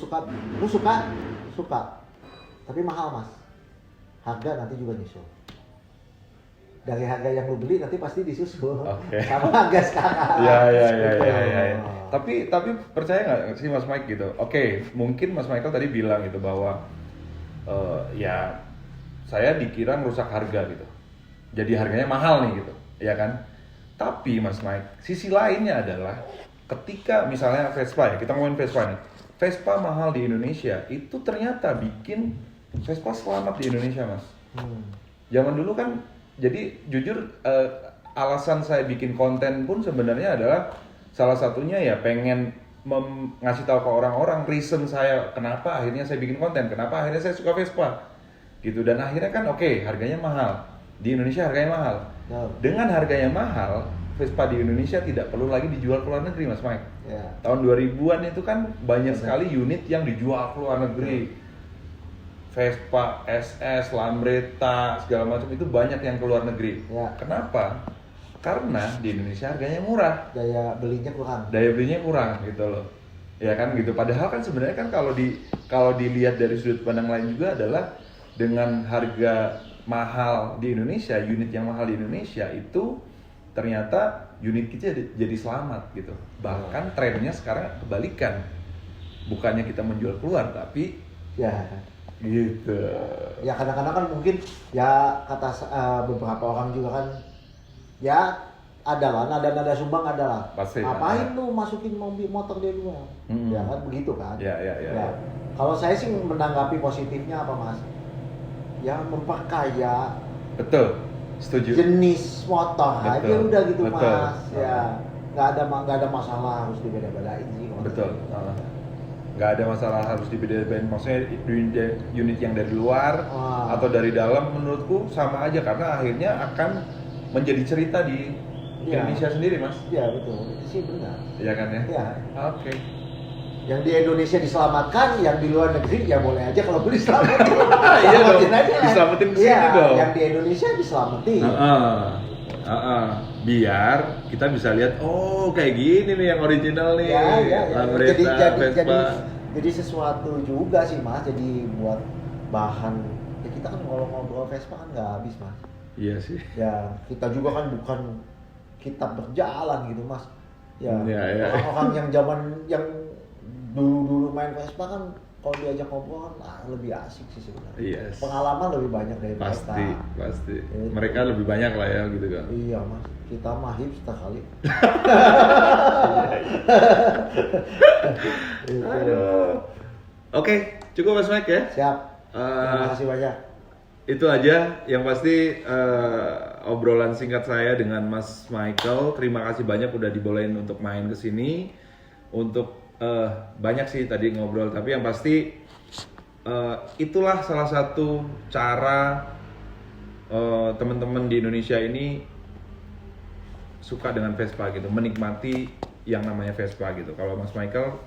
suka, tapi mahal mas, harga nanti juga nyusul. Dari harga yang lu beli nanti pasti disusul Oke. sama harga sekarang. Iya. Gitu. Tapi percaya nggak sih Mas Mike gitu? Oke, mungkin Mas Michael tadi bilang gitu bahwa ya saya dikira ngerusak harga gitu. Jadi harganya mahal nih gitu, ya kan? Tapi Mas Mike, sisi lainnya adalah ketika misalnya Vespa ya, kita ngomongin Vespa nih. Vespa mahal di Indonesia itu ternyata bikin Vespa selamat di Indonesia, Mas. Zaman dulu kan, jadi jujur alasan saya bikin konten pun sebenarnya adalah salah satunya ya pengen ngasih tahu ke orang-orang reason saya kenapa akhirnya saya bikin konten, kenapa akhirnya saya suka Vespa gitu. Dan akhirnya kan oke, harganya mahal di Indonesia, harganya mahal. Dengan harganya mahal, Vespa di Indonesia tidak perlu lagi dijual ke luar negeri, Mas Mike. Ya. Tahun 2000-an itu kan banyak sekali unit yang dijual ke luar negeri. Vespa, SS, Lambretta, segala macam itu banyak yang ke luar negeri. Ya. Kenapa? Karena di Indonesia harganya murah, Daya belinya kurang. daya belinya kurang gitu loh. Ya kan gitu. Padahal kan sebenarnya kan kalau dilihat dari sudut pandang lain juga adalah dengan harga mahal di Indonesia, unit yang mahal di Indonesia itu ternyata unit kita jadi selamat gitu. Bahkan trennya sekarang kebalikan. Bukannya kita menjual keluar tapi Ya. gitu. Ya kadang-kadang kan mungkin ya kata beberapa orang juga kan ya adalah nada-nada sumbang adalah. Pasti. Ngapain lu masukin mobil motor dia dulu? Ya kan begitu kan? Ya. Kalau saya sih menanggapi positifnya apa mas? Ya memperkaya Betul. Setuju. jenis motor aja Betul. udah gitu Betul. mas. Ya nggak ada masalah harus dibeda-bedain sih. kalau Betul. saya. Nggak ada masalah harus dibedain, maksudnya unit yang dari luar atau dari dalam menurutku sama aja karena akhirnya akan menjadi cerita di Ya. Indonesia sendiri, Mas. Ya betul, itu sih benar. Iya kan ya? Ya. Oke. Yang di Indonesia diselamatkan, yang di luar negeri ya boleh aja kalau boleh diselamatin. Iya dong, Selamatin aja lah. diselamatin ke sini Iya, dong. yang di Indonesia diselamatin. Biar kita bisa lihat, oh kayak gini nih yang original nih. Ya. Lambretta, Vespa. Jadi sesuatu juga sih mas. Jadi buat bahan. Ya kita kan kalau ngobrol Vespa kan nggak habis mas. Iya sih. Ya kita juga kan bukan kitab berjalan gitu mas. Ya. Ya. Orang-orang yang zaman yang dulu main Vespa kan kalau diajak ngobrol kan lebih asik sih sebenarnya. Yes. Pengalaman lebih banyak dari Pasti. Itu. Mereka lebih banyak lah ya gitu kan. Iya mas, kita mah hipster kali. Gitu. Aduh. Oke, cukup Mas Mike ya. Siap. Terima kasih banyak. Itu aja yang pasti obrolan singkat saya dengan Mas Michael. Terima kasih banyak udah dibolehin untuk main ke sini. Untuk banyak sih tadi ngobrol, tapi yang pasti itulah salah satu cara teman-teman di Indonesia ini suka dengan Vespa gitu, menikmati yang namanya Vespa gitu. Kalau Mas Michael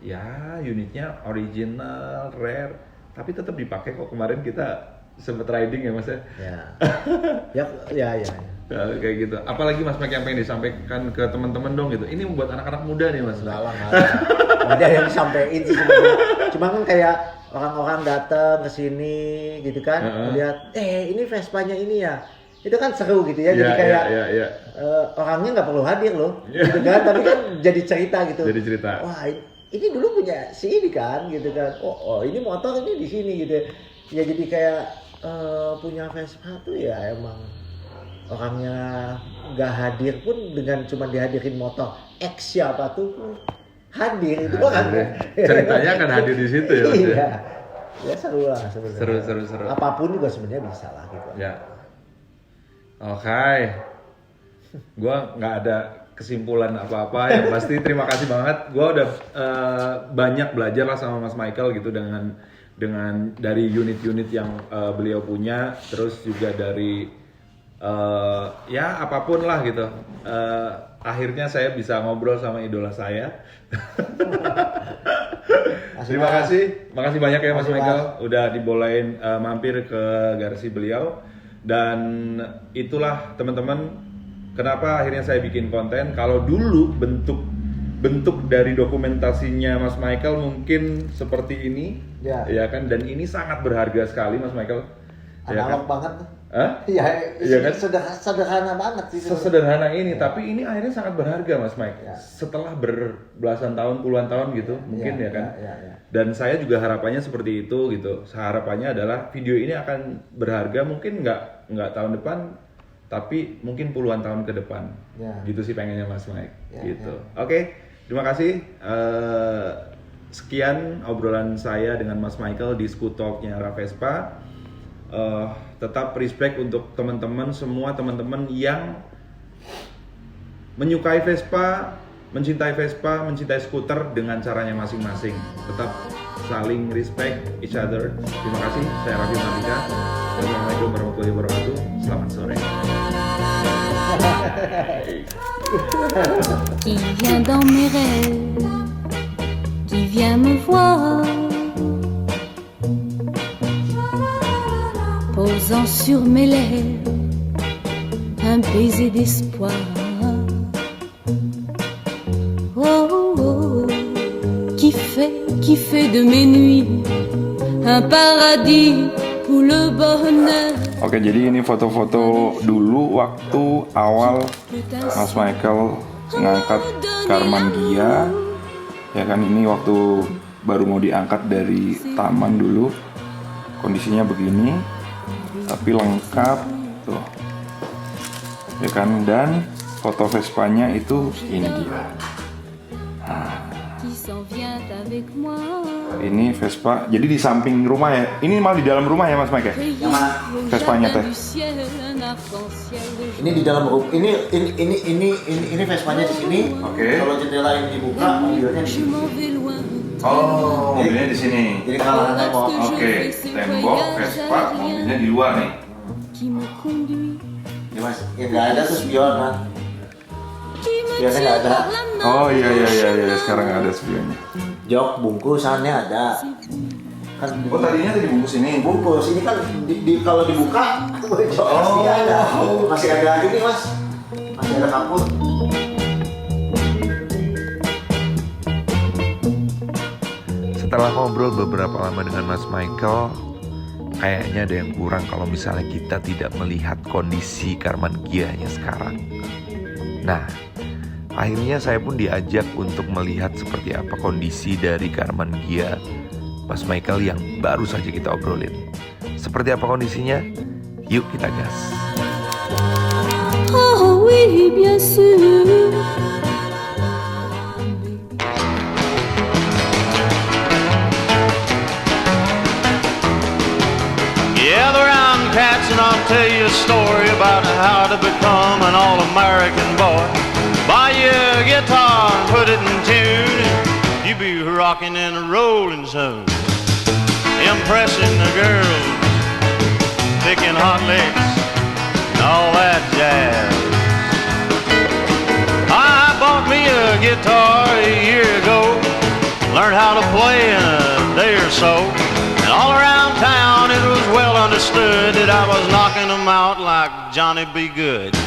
ya unitnya original, rare, tapi tetap dipakai kok. Kemarin kita sempet riding ya Mas ya. Ya. Ya, kayak gitu. Apalagi Mas Mike yang pengen disampaikan ke teman-teman dong gitu. Ini buat anak-anak muda nih Mas. Enggak lah, nggak ada yang disampaikan sih sebenarnya. Cuma kan kayak orang-orang datang ke sini gitu kan, lihat ini Vespanya ini ya. Itu kan seru gitu ya. Jadi kayak orangnya nggak perlu hadir loh, gitu kan. Tapi kan jadi cerita gitu. Jadi cerita. Wah, ini dulu punya si ini kan, gitu kan. Oh, ini motor ini di sini gitu. Ya jadi kayak punya Vespa tuh ya emang orangnya nggak hadir pun dengan cuma dihadirin motor X siapa tuh hadir itu kan ceritanya akan hadir di situ ya Mas. Iya. Ya seru lah sebenarnya. Seru. Apapun juga sebenarnya bisa lah gitu. Ya. Oke. Gua nggak ada kesimpulan apa-apa, yang pasti terima kasih banget. Gua udah banyak belajar lah sama Mas Michael gitu dengan dari unit-unit yang beliau punya, terus juga dari ya apapun lah gitu. Akhirnya saya bisa ngobrol sama idola saya. Makasih banyak ya Mas Michael udah dibolehin mampir ke garasi beliau. Dan itulah teman-teman kenapa akhirnya saya bikin konten. Kalau dulu bentuk dari dokumentasinya Mas Michael mungkin seperti ini, ya kan, dan ini sangat berharga sekali Mas Michael. Analog banget. Iya kan? Sederhana banget sih. Sesederhana ini, tapi ini akhirnya sangat berharga Mas Mike. Setelah berbelasan tahun, puluhan tahun gitu, mungkin ya kan. Dan saya juga harapannya seperti itu gitu. Harapannya adalah video ini akan berharga mungkin nggak tahun depan, tapi mungkin puluhan tahun ke depan. Gitu sih pengennya Mas Mike. Gitu. Oke, terima kasih. Sekian obrolan saya dengan Mas Michael di Skutalk-nya Ravespa. Tetap respect untuk teman-teman semua, teman-teman yang menyukai Vespa, mencintai Vespa, mencintai skuter dengan caranya masing-masing. Tetap saling respect each other. Terima kasih. Saya Raffi Mardika. Wassalamualaikum warahmatullahi wabarakatuh. Selamat sore. Qui vient dans mes rêves, qui vient me voir, posant sur mes lèvres un baiser d'espoir. Oh, oh, qui fait de mes nuits un paradis pour le bonheur. Oke, jadi ini foto-foto dulu waktu awal Mas Michael ngangkat Karmann Ghia. Ya kan, ini waktu baru mau diangkat dari taman dulu. Kondisinya begini, tapi lengkap tuh. Ya kan, dan foto Vespanya itu ini dia. Ini Vespa, jadi di samping rumah ya. Ini malah di dalam rumah ya Mas Mike ya? Yang mana? Vespanya teh. Ini di dalam rumah. Ini Vespanya di sini. Oke. Kalau jendela ini dibuka, mobilnya di sini. Oh, mobilnya di sini. Jadi kalangan tembok. Oke, tembok Vespa, mobilnya di luar nih. Ya Mas, ya nggak ada tuh spion kan? Spionnya nggak ada. Oh iya, sekarang ada spionnya. Jok bungkusannya ada. Kan Oh, tadinya tadi bungkus ini. bungkus ini kan kalau dibuka jok aslinya ada. Masih ada ini Mas. Masih ada kapur. Setelah ngobrol beberapa lama dengan Mas Michael, kayaknya ada yang kurang kalau misalnya kita tidak melihat kondisi Karmann Ghia-nya sekarang. Nah, akhirnya saya pun diajak untuk melihat seperti apa kondisi dari Karmann Ghia Mas Michael yang baru saja kita obrolin. Seperti apa kondisinya? Yuk kita gas. Oh oui, bien sûr. Gather round, cats, and I'll tell you a story about how to become an all-American boy. Buy you a guitar and put it in tune, you be rocking and rolling soon. Impressing the girls, picking hot licks, and all that jazz. I bought me a guitar a year ago, learned how to play in a day or so. And all around town it was well understood that I was knocking them out like Johnny B. Good.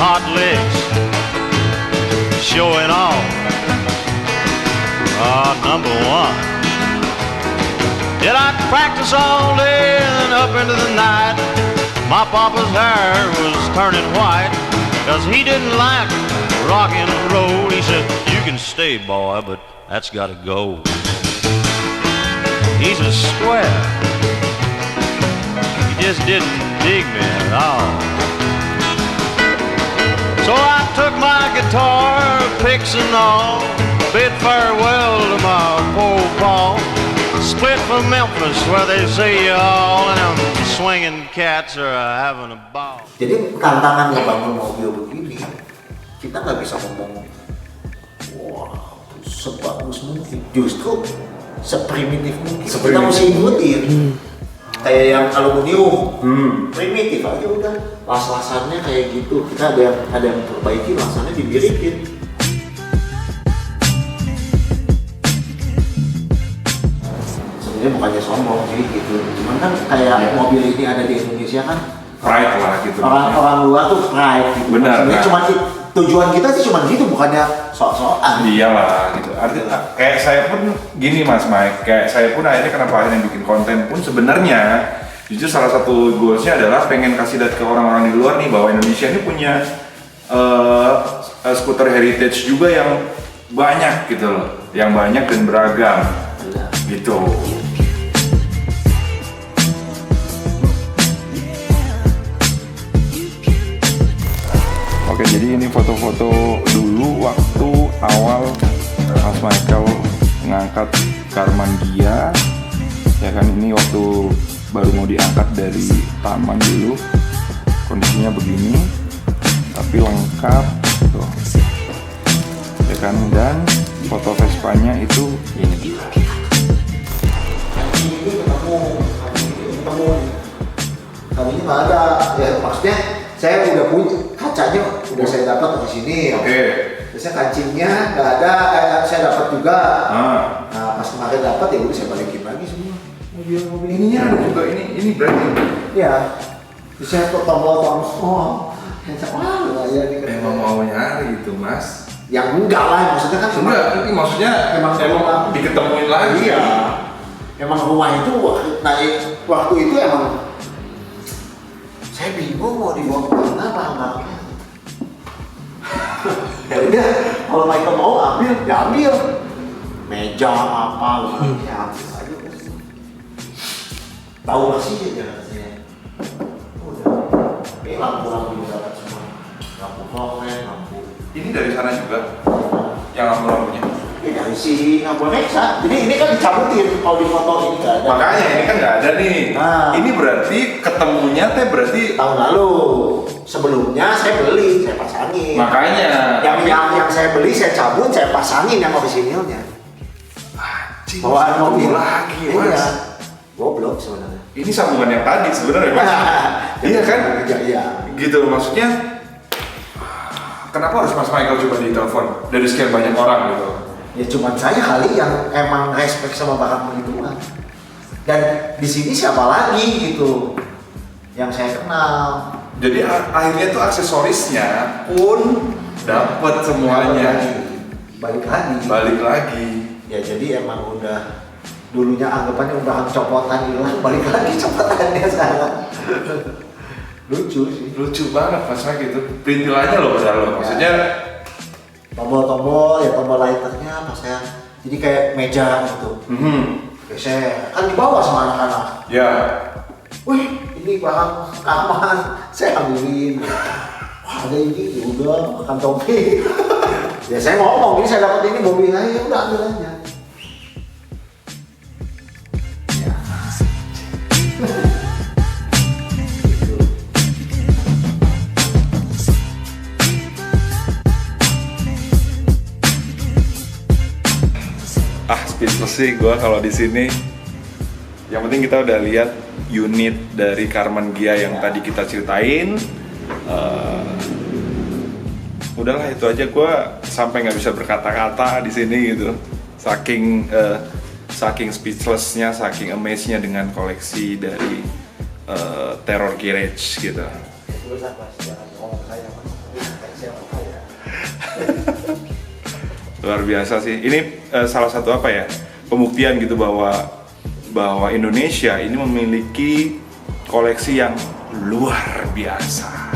Hot licks, showing off, number one. Did I practice all day and up into the night? My papa's hair was turning white, 'cause he didn't like rock and roll. He said, you can stay, boy, but that's gotta go. He's a square. He just didn't dig me at all. So I took my guitar, picks and all, bid farewell to my poor Paul. Split for Memphis where they see you all, and them swinging cats are having a ball. Jadi tantangan ngebangun mobil begini, kita nggak bisa ngomong, wah sebagus mungkin. Justru seprimitif mungkin. Kita mesti ikutin. kayak yang aluminium, primitif aja udah. Las-lasannya kayak gitu. Kita ada yang perbaiki, lasannya dibirikin. Sebenarnya bukannya sombong sih gitu. Cuman kan kayak mobil ini ada di Indonesia kan. Pride lah gitu. Orang luar tuh pride gitu. Benar. Sebenarnya cuma tujuan kita sih cuma gitu, bukannya sok-sokan. Iyalah gitu. Artinya kayak saya pun gini Mas Mike, kayak saya pun akhirnya kenapa akhirnya bikin konten pun sebenarnya jujur salah satu goalsnya adalah pengen kasih lihat ke orang-orang di luar nih bahwa Indonesia ini punya skuter heritage juga yang banyak gitu loh, yang banyak dan beragam gitu. Oke, jadi ini foto-foto dulu waktu awal Mas Michael ngangkat Karman Gia. Ya kan, ini waktu baru mau diangkat dari taman dulu. Kondisinya begini, tapi lengkap tuh. Ya kan, dan foto Vespanya itu ini. Kali ini nggak ada, ya maksudnya saya udah punya kacanya, udah saya dapat di sini. Oke. Biasanya kancingnya nggak ada, saya dapat juga. Nah pas kemarin dapat ya udah saya balikin lagi semua. Mobil Ininya ada juga, ini berarti. Ya, terus saya tuh tombol. Wah, ya ini. Emang mau nyari itu Mas? Yang enggak lah, maksudnya kan Enggak, ini maksudnya emang diketemuin lagi. Iya. Emang rumah itu waktu itu emang saya bingung mau dibawa kemana barang-barangnya. Ya udah, kalau Michael mau ambil, ya ambil. Meja apa, ya ambil aja. Tahu masih aja katanya. Udah, ini lampu-lampu dapat semua. Lampu konven, lampu. Ini dari sana juga, yang lampu-lampunya. Ini dari si Reksa. Jadi ini kan dicabutin kalau di foto ini nggak ada. Makanya ini kan nggak ada nih. Nah. Ini berarti ketemunya teh berarti Tahun lalu. Sebelumnya saya beli, saya pasangin. makanya. Yang saya beli saya cabut, saya pasangin yang orisinilnya. Anjing, Bawaan mobil lagi Iya. Mas. Goblok sebenarnya. Ini sambungan yang tadi sebenarnya Mas. Iya kan? Iya. Gitu maksudnya. Kenapa harus Mas Michael coba ditelepon dari sekian banyak orang gitu? Ya cuman saya kali yang emang respect sama barang begituan. Dan di sini siapa lagi gitu yang saya kenal. Jadi akhirnya tuh aksesorisnya pun dapat semuanya. Balik lagi. Ya jadi emang udah dulunya anggapannya udah copotan hilang, balik lagi copotannya sekarang. Lucu sih. Lucu banget Mas Mike itu. Perintilannya loh padahal loh. Maksudnya tombol-tombol ya, tombol lighternya pas saya jadi kayak meja gitu. Saya kan dibawa sama anak-anak. ya. Wih, ini barang keamanan, saya ambilin. Wah, ada ini, ya udah makan topi. Ya saya ngomong, ini saya dapat ini mobil aja, ya udah ambil aja. Ya. Speechless sih gue kalau di sini. Yang penting kita udah lihat unit dari Karman Gia yang tadi kita ceritain. Udahlah itu aja, gue sampai nggak bisa berkata-kata di sini gitu. Saking speechlessnya, saking amazednya dengan koleksi dari Terror Garage gitu. Luar biasa sih. Ini salah satu apa ya, pembuktian gitu bahwa Indonesia ini memiliki koleksi yang luar biasa.